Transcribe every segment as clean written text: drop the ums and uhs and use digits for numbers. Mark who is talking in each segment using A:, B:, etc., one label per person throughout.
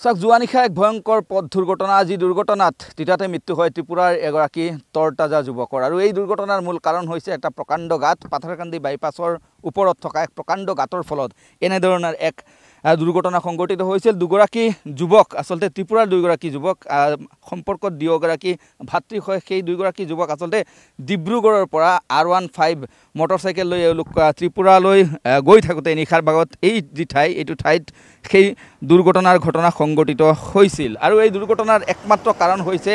A: চাওক যোৱা নিশা এক ভয়ংকৰ পথ দুৰ্ঘটনা আজি দুৰ্ঘটনাত তিতাতে মৃত্যু হয় ত্ৰিপুৰাৰ এগৰাকী তৰতাজা যুৱকৰ আৰু এই দুৰ্ঘটনাৰ মূল কাৰণ হৈছে এটা প্ৰকাণ্ড গাঁত পাথাৰকান্দি বাইপাছৰ ওপৰত থকা এক প্ৰকাণ্ড গাঁতৰ ফলত এনেধৰণৰ এক দুৰ্ঘটনা সংঘটিত হৈছিল দুগৰাকী যুৱক আচলতে ত্ৰিপুৰাৰ দুগৰাকী যুৱক সম্পৰ্কত দুগৰাকী ভাতৃ হয় সেই দুগৰাকী যুৱক আচলতে ডিব্ৰুগড়ৰ পৰা R15 মটৰচাইকেল লৈ এওঁলোক ত্ৰিপুৰালৈ গৈ থাকোঁতে নিশাৰ ভাগত এই যি ঠাই এইটো ঠাইত সেই দুৰ্ঘটনাৰ ঘটনা সংঘটিত হৈছিল আৰু এই দুৰ্ঘটনাৰ একমাত্ৰ কাৰণ হৈছে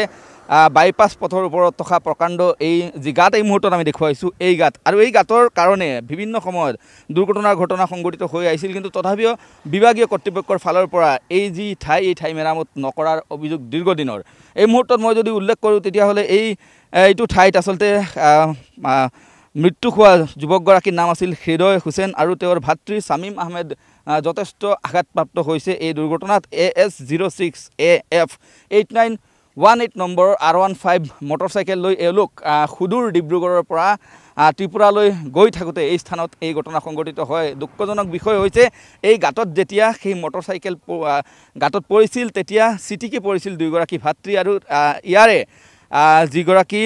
A: বাইপাছ পথৰ ওপৰত থকা প্ৰকাণ্ড এই যি গাঁত এই মুহূৰ্তত আমি দেখুৱাইছোঁ এই গাঁত আৰু এই গাঁতৰ কাৰণে বিভিন্ন সময়ত দুৰ্ঘটনাৰ ঘটনা সংঘটিত হৈ আহিছিল কিন্তু তথাপিও বিভাগীয় কৰ্তৃপক্ষৰ ফালৰ পৰা এই যি ঠাই এই ঠাই মেৰামত নকৰাৰ অভিযোগ দীৰ্ঘদিনৰ এই মুহূৰ্তত মই যদি উল্লেখ কৰোঁ তেতিয়াহ'লে এইটো ঠাইত আচলতে মৃত্যু হোৱা যুৱকগৰাকীৰ নাম আছিল হৃদয় হুছেইন আৰু তেওঁৰ ভাতৃ শামীম আহমেদ যথেষ্ট আঘাতপ্ৰাপ্ত হৈছে এই দুৰ্ঘটনাত AS06 AF 8918 number R15 motorcycle লৈ এওঁলোক সুদূৰ ডিব্ৰুগড়ৰ পৰা ত্ৰিপুৰালৈ গৈ থাকোঁতে এই স্থানত এই ঘটনা সংঘটিত হয় দুঃখজনক বিষয় হৈছে এই গাঁতত যেতিয়া সেই মটৰচাইকেল গাঁতত পৰিছিল তেতিয়া চিটিকি পৰিছিল দুয়োগৰাকী ভাতৃ আৰু ইয়াৰে যিগৰাকী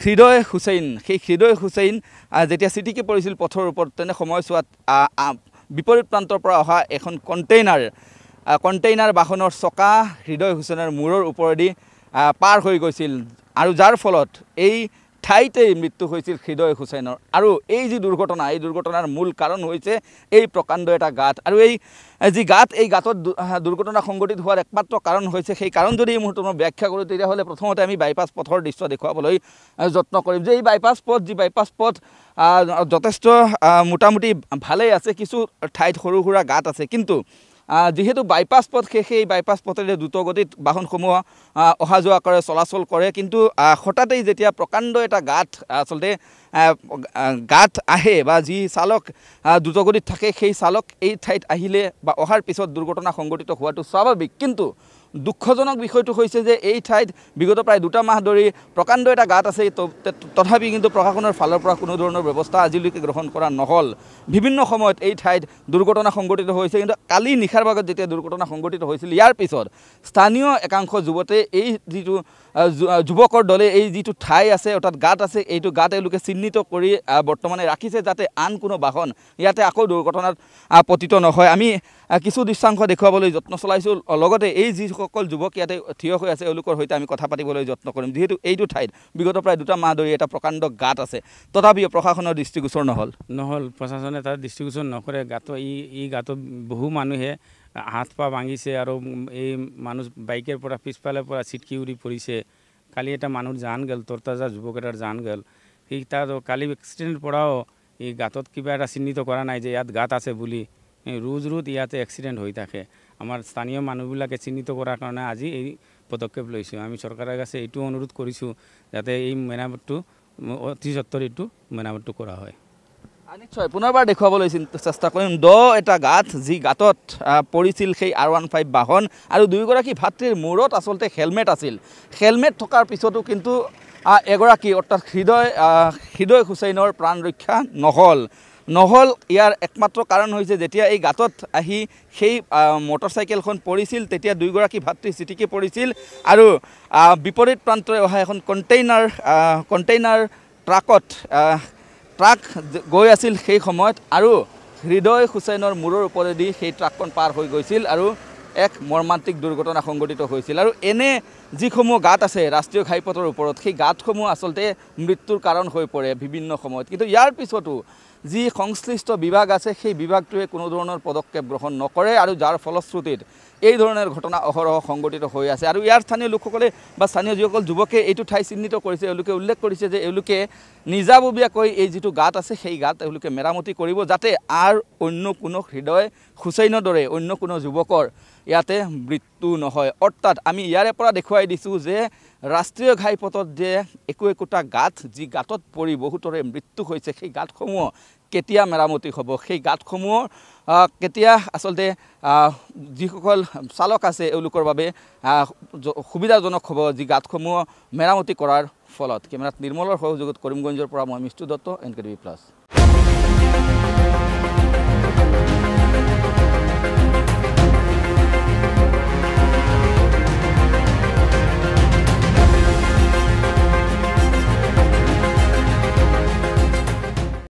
A: হৃদয় হুছেইন সেই হৃদয় হুছেইন যেতিয়া চিটিকি পৰিছিল পথৰ ওপৰত তেনে সময়ছোৱাত বিপৰীত প্ৰান্তৰ পৰা অহা এখন কণ্টেইনাৰ বাহনৰ চকা হৃদয় হুছেইনৰ মূৰৰ ওপৰেদি পাৰ হৈ গৈছিল আৰু যাৰ ফলত এই ঠাইতেই মৃত্যু হৈছিল হৃদয় হুছেইনৰ আৰু এই যি দুৰ্ঘটনা এই দুৰ্ঘটনাৰ মূল কাৰণ হৈছে এই প্ৰকাণ্ড এটা গাঁত আৰু এই যি গাঁত এই গাঁতত দুৰ্ঘটনা সংঘটিত হোৱাৰ একমাত্ৰ কাৰণ হৈছে সেই কাৰণ যদি এই মুহূৰ্তত মই ব্যাখ্যা কৰোঁ তেতিয়াহ'লে প্ৰথমতে আমি বাইপাছ পথৰ দৃশ্য দেখুৱাবলৈ যত্ন কৰিম যে এই বাইপাছ পথ যথেষ্ট মোটামুটি ভালেই আছে কিছু ঠাইত সৰু সুৰা গাঁত আছে কিন্তু যিহেতু বাইপাছ পথ সেই বাইপাছ পথেৰে দ্ৰুতগতিত বাহনসমূহ অহা যোৱা কৰে চলাচল কৰে কিন্তু হঠাতেই যেতিয়া প্ৰকাণ্ড এটা গাঁত আচলতে গাঁত আহে বা যি চালক দ্ৰুতগতিত থাকে সেই চালক এই ঠাইত আহিলে বা অহাৰ পিছত দুৰ্ঘটনা সংঘটিত হোৱাটো স্বাভাৱিক কিন্তু দুঃখজনক বিষয়টো হৈছে যে এই ঠাইত বিগত প্ৰায় 2 মাহ ধৰি প্ৰকাণ্ড এটা গাঁত আছে তথাপি কিন্তু প্ৰশাসনৰ ফালৰ পৰা কোনো ধৰণৰ ব্যৱস্থা আজিলৈকে গ্ৰহণ কৰা নহ'ল বিভিন্ন সময়ত এই ঠাইত দুৰ্ঘটনা সংঘটিত হৈছে কিন্তু কালি নিশাৰ ভাগত যেতিয়া দুৰ্ঘটনা সংঘটিত হৈছিল ইয়াৰ পিছত স্থানীয় একাংশ যুৱতে এই যিটো যুৱকৰ দলে এই যিটো ঠাই আছে অৰ্থাৎ গাঁত আছে এইটো গাঁত এওঁলোকে চিহ্নিত কৰি বৰ্তমানে ৰাখিছে যাতে আন কোনো বাহন ইয়াতে আকৌ দুৰ্ঘটনাত পতিত নহয় আমি কিছু দৃশ্যাংশ দেখুৱাবলৈ যত্ন চলাইছোঁ লগতে এই যিসকল যুৱক ইয়াতে থিয় হৈ আছে এওঁলোকৰ সৈতে আমি কথা পাতিবলৈ যত্ন কৰিম যিহেতু এইটো ঠাইত বিগত প্ৰায় 2 মাহ ধৰি এটা প্ৰকাণ্ড গাঁত আছে তথাপিও প্ৰশাসনৰ দৃষ্টিগোচৰ নহ'ল
B: প্ৰশাসনে তাৰ দৃষ্টিগোচৰ নকৰে গাঁত এই গাঁতত বহু মানুহে হাত পা ভাঙিছে আৰু এই মানুহ বাইকেৰ পৰা পিছফালৰ পৰা ছিটকি উৰি পৰিছে কালি এটা মানুহৰ জান গ'ল তৰতাজা যুৱক এটাৰ জান গ'ল সেই তাৰ কালি এক্সিডেণ্ট পৰাও এই গাঁতত কিবা এটা চিহ্নিত কৰা নাই যে ইয়াত গাঁত আছে বুলি ৰোজ ইয়াতে এক্সিডেণ্ট হৈ থাকে আমাৰ স্থানীয় মানুহবিলাকে চিহ্নিত কৰাৰ কাৰণে আজি এই পদক্ষেপ লৈছোঁ আমি চৰকাৰৰ কাছে এইটো অনুৰোধ কৰিছোঁ যাতে এই মেৰামতটো অতি সত্তৰ এইটো মেৰামতটো কৰা হয়
A: নিশ্চয় পুনৰবাৰ দেখুৱাবলৈ চেষ্টা কৰিম এটা গাঁত যি গাঁতত পৰিছিল সেই R15 বাহন আৰু দুয়োগৰাকী ভাতৃৰ মূৰত আচলতে হেলমেট আছিল হেলমেট থকাৰ পিছতো কিন্তু এগৰাকী অৰ্থাৎ হৃদয় হুছেইনৰ প্ৰাণ ৰক্ষা নহ'ল ইয়াৰ একমাত্ৰ কাৰণ হৈছে যেতিয়া এই গাঁতত আহি সেই মটৰচাইকেলখন পৰিছিল তেতিয়া দুয়োগৰাকী ভাতৃ ছিটিকি পৰিছিল আৰু বিপৰীত প্ৰান্তৰে অহা এখন কণ্টেইনাৰ ট্ৰাক গৈ আছিল সেই সময়ত আৰু হৃদয় হুছেইনৰ মূৰৰ ওপৰেদি সেই ট্ৰাকখন পাৰ হৈ গৈছিল আৰু এক মৰ্মান্তিক দুৰ্ঘটনা সংঘটিত হৈছিল আৰু এনে যিসমূহ গাঁত আছে ৰাষ্ট্ৰীয় ঘাইপথৰ ওপৰত সেই গাঁতসমূহ আচলতে মৃত্যুৰ কাৰণ হৈ পৰে বিভিন্ন সময়ত কিন্তু ইয়াৰ পিছতো যি সংশ্লিষ্ট বিভাগ আছে সেই বিভাগটোৱে কোনো ধৰণৰ পদক্ষেপ গ্ৰহণ নকৰে আৰু যাৰ ফলশ্ৰুতিত এই ধৰণৰ ঘটনা অহৰহ সংঘটিত হৈ আছে আৰু ইয়াৰ স্থানীয় লোকসকলে বা স্থানীয় যিসকল যুৱকে এইটো ঠাই চিহ্নিত কৰিছে এওঁলোকে উল্লেখ কৰিছে যে এওঁলোকে নিজাববীয়াকৈ এই যিটো গাঁত আছে সেই গাঁত এওঁলোকে মেৰামতি কৰিব যাতে অন্য কোনো হৃদয় হুছেইনৰ দৰে অন্য কোনো যুৱকৰ ইয়াতে মৃত্যু নহয় অৰ্থাৎ আমি ইয়াৰে পৰা দেখুৱাই দিছোঁ যে ৰাষ্ট্ৰীয় ঘাইপথত যে একোটা গাঁত যি গাঁতত পৰি বহুতৰে মৃত্যু হৈছে সেই গাঁতসমূহ কেতিয়া মেৰামতি হ'ব সেই গাঁতসমূহ কেতিয়া আচলতে যিসকল চালক আছে এওঁলোকৰ বাবে সুবিধাজনক হ'ব যি গাঁতসমূহ মেৰামতি কৰাৰ ফলত কেমেৰাত নিৰ্মলৰ সহযোগত কৰিমগঞ্জৰ পৰা মই মিষ্টু দত্ত NKTV+